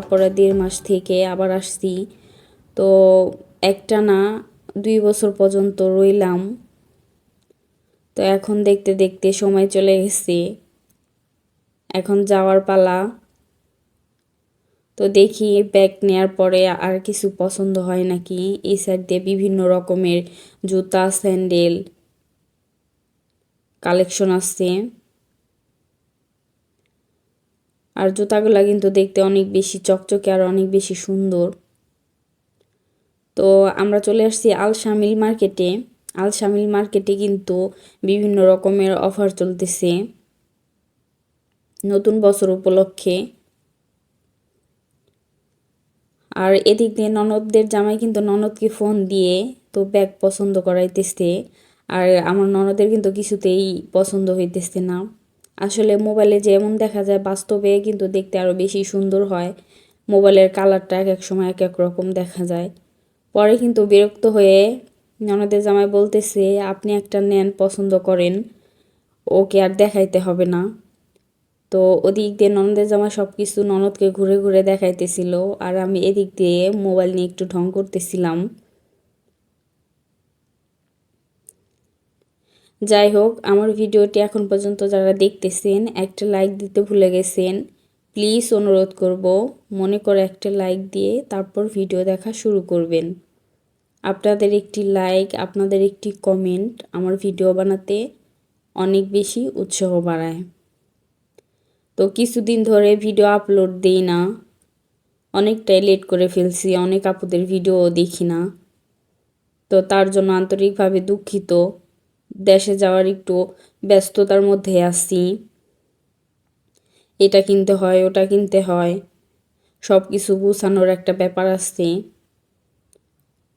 যাওয়ার পরে 1.5 মাস থেকে আবার আসছি। তো একটানা 2 বছর পর্যন্ত রইলাম। তো এখন দেখতে দেখতে সময় চলে গেছে, এখন যাওয়ার পালা। তো দেখি ব্যাগ নেওয়ার পরে আর কিছু পছন্দ হয় নাকি। এই সাইড দিয়ে বিভিন্ন রকমের জুতা স্যান্ডেল কালেকশন আছে। আর জুতাগুলা কিন্তু দেখতে অনেক বেশি চকচকে আর অনেক বেশি সুন্দর। তো আমরা চলে আসছি আল শামিল মার্কেটে। আল শামিল মার্কেটে কিন্তু বিভিন্ন রকমের অফার চলতেছে নতুন বছর উপলক্ষে। আর এদিক দিয়ে ননদদের জামাই কিন্তু ননদকে ফোন দিয়ে তো ব্যাগ পছন্দ করাইতেছে। আর আমার ননদের কিন্তু কিছুতেই পছন্দ হইতেছে না। আসলে মোবাইলে যেমন দেখা যায় বাস্তবে কিন্তু দেখতে আরও বেশি সুন্দর হয়। মোবাইলের কালারটা এক এক সময় এক এক রকম দেখা যায়। পরে কিন্তু বিরক্ত হয়ে ননদের জামাই বলতেছে, আপনি একটা নেন, পছন্দ করেন, ওকে আর দেখাইতে হবে না। তো ওদিক দিয়ে ননদের জামাই সব কিছু ননদকে ঘুরে ঘুরে দেখাইতেছিল, আর আমি এদিক দিয়ে মোবাইল নিয়ে একটু ঢং করতেছিলাম। যাই হোক, আমার ভিডিওটি এখন পর্যন্ত যারা দেখতেছেন একটা লাইক দিতে ভুলে গেছেন, প্লিজ অনুরোধ করব মনে করে একটা লাইক দিয়ে তারপর ভিডিও দেখা শুরু করবেন। আপনাদের একটি লাইক, আপনাদের একটি কমেন্ট আমার ভিডিও বানাতে অনেক বেশি উৎসাহ বাড়ায়। তো কিছুদিন ধরে ভিডিও আপলোড দেই না, অনেকটাই লেট করে ফেলছি, অনেক আপুদের ভিডিও দেখি না। তো তার জন্য আন্তরিকভাবে দুঃখিত। দেশে যাওয়ার একটু ব্যস্ততার মধ্যে আছি, এটা কিনতে হয় ওটা কিনতে হয়, সব কিছু গুছানোর একটা ব্যাপার আছে।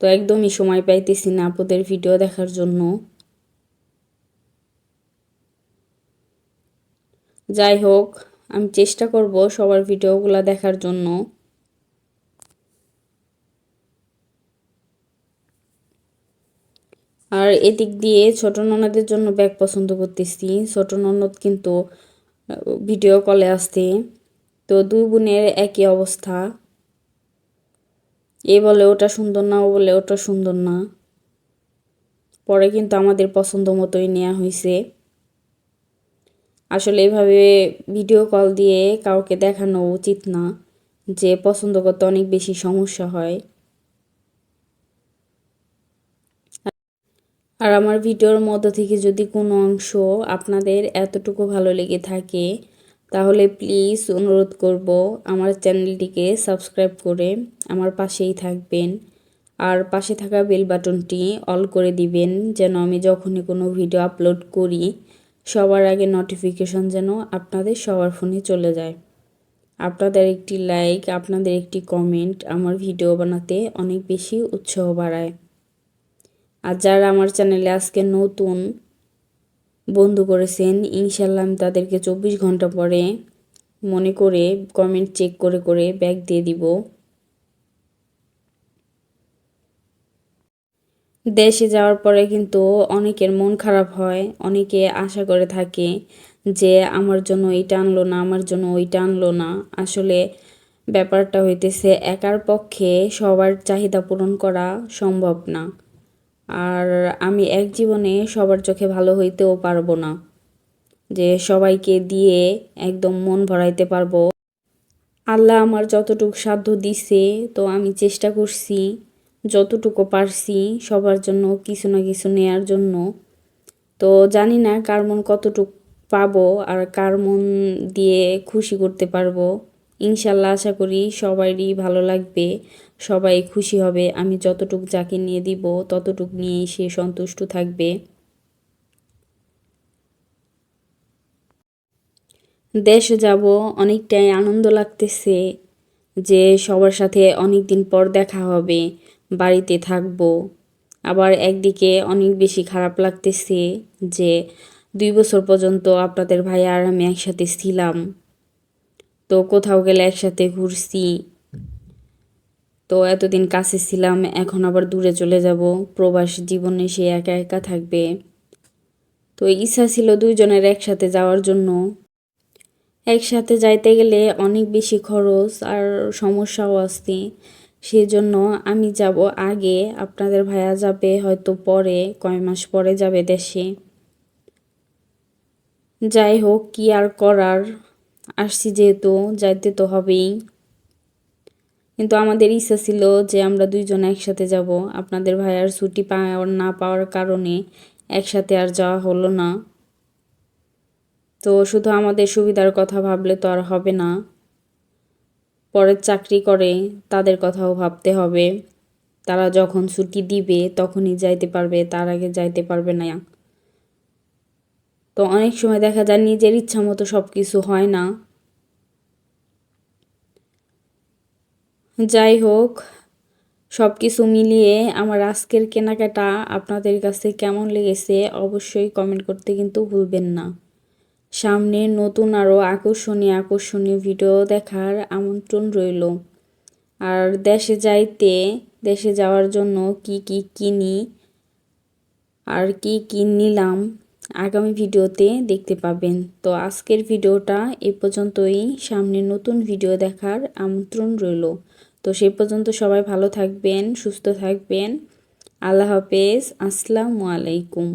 তো একদমই সময় পাইতেছি না আপুদের ভিডিও দেখার জন্য। যাই হোক, আমি চেষ্টা করব সবার ভিডিওগুলো দেখার জন্য। আর এদিক দিয়ে ছোট ননদের জন্য ব্যাগ পছন্দ করতেছি। ছোট ননদ কিন্তু ভিডিও কলে আসছে। তো দুই বোনের একই অবস্থা, এ বলে ওটা সুন্দর না, ও বলে ওটা সুন্দর না। পরে কিন্তু আমাদের পছন্দ মতোই নেওয়া হয়েছে। আসলে এভাবে ভিডিও কল দিয়ে কাউকে দেখানো উচিত না, যে পছন্দ করতে অনেক বেশি সমস্যা হয়। আর আমার ভিডিওর মধ্য থেকে যদি কোনো অংশ আপনাদের এতটুকু ভালো লেগে থাকে, তাহলে প্লিজ অনুরোধ করব আমার চ্যানেলটিকে সাবস্ক্রাইব করে আমার পাশেই থাকবেন। আর পাশে থাকা বেল বাটনটি অল করে দিবেন, যেন আমি যখনই কোনো ভিডিও আপলোড করি সবার আগে নোটিফিকেশন যেন আপনাদের সবার ফোনে চলে যায়। আপনাদের একটি লাইক, আপনাদের একটি কমেন্ট আমার ভিডিও বানাতে অনেক বেশি উৎসাহ বাড়ায়। আর যারা আমার চ্যানেলে আজকে নতুন বন্ধু করেছেন, ইনশাল্লাহ আমি তাদেরকে 24 ঘন্টা পরে মনে করে কমেন্ট চেক করে করে ব্যাগ দিয়ে দিব। দেশে যাওয়ার পরে কিন্তু অনেকের মন খারাপ হয়, অনেকে আশা করে থাকে যে আমার জন্য এইটা আনলো না, আমার জন্য ওইটা আনলো না। আসলে ব্যাপারটা হইতেছে একার পক্ষে সবার চাহিদা পূরণ করা সম্ভব না। আর আমি এক জীবনে সবার চোখে ভালো হইতেও পারবো না, যে সবাইকে দিয়ে একদম মন ভরাইতে পারবো। আল্লাহ আমার যতটুকু সাধ্য দিছে, তো আমি চেষ্টা করছি যতটুকু পারছি সবার জন্য কিছু না কিছু নেয়ার জন্য। তো জানি না কার মন কতটুকু পাবো আর কার মন দিয়ে খুশি করতে পারবো। ইনশাল্লাহ আশা করি সবারই ভালো লাগবে, সবাই খুশি হবে। আমি যতটুকু যাকে নিয়ে দিব ততটুকু নিয়েই সে সন্তুষ্ট থাকবে। দেশে যাব, অনেকটাই আনন্দ লাগতেছে যে সবার সাথে অনেক দিন পর দেখা হবে, বাড়িতে থাকবো। আবার একদিকে অনেক বেশি খারাপ লাগতেছে যে 2 বছর পর্যন্ত আপনাদের ভাই আর আমি একসাথে ছিলাম, তো কোথাও গেলে একসাথে ঘুরছি। তো এতদিন কাছে ছিলাম, এখন আবার দূরে চলে যাব, প্রবাসী জীবনে সে একা একা থাকবে। তো ইচ্ছা ছিল দুইজনের একসাথে যাওয়ার জন্য, একসাথে যাইতে গেলে অনেক বেশি খরচ আর সমস্যাও আছে। সেজন্য আমি যাব আগে, আপনাদের ভাইয়া যাবে হয়তো পরে, কয় মাস পরে যাবে দেশে। যাই হোক, কি আর করার, আসছি যেহেতু যাইতে তো হবেই। কিন্তু আমাদের ইচ্ছা ছিল যে আমরা দুইজন একসাথে যাব। আপনাদের ভাইয়ার ছুটি না পাওয়ার কারণে একসাথে আর যাওয়া হলো না। তো শুধু আমাদের সুবিধার কথা ভাবলে তো আর হবে না, পরের চাকরি করে তাদের কথাও ভাবতে হবে। তারা যখন ছুটি দিবে তখনই যাইতে পারবে, তার আগে যাইতে পারবে না। তো অনেক সময় দেখা যায় নিজের ইচ্ছা মতো সব কিছু হয় না। যাই হোক, সব কিছু মিলিয়ে আমার আজকের কেনাকাটা আপনাদের কাছে কেমন লেগেছে অবশ্যই কমেন্ট করতে কিন্তু ভুলবেন না। সামনে নতুন আরও আকর্ষণীয় আকর্ষণীয় ভিডিও দেখার আমন্ত্রণ রইল। আর দেশে যাওয়ার জন্য কি কি কিনি আর কি কি নিলাম আগামী ভিডিওতে দেখতে পাবেন। তো আজকের ভিডিওটা এ পর্যন্তই, সামনে নতুন ভিডিও দেখার আমন্ত্রণ রইল। তো সেই পর্যন্ত সবাই ভালো থাকবেন, সুস্থ থাকবেন। আল্লাহ হাফেজ, আসসালামু আলাইকুম।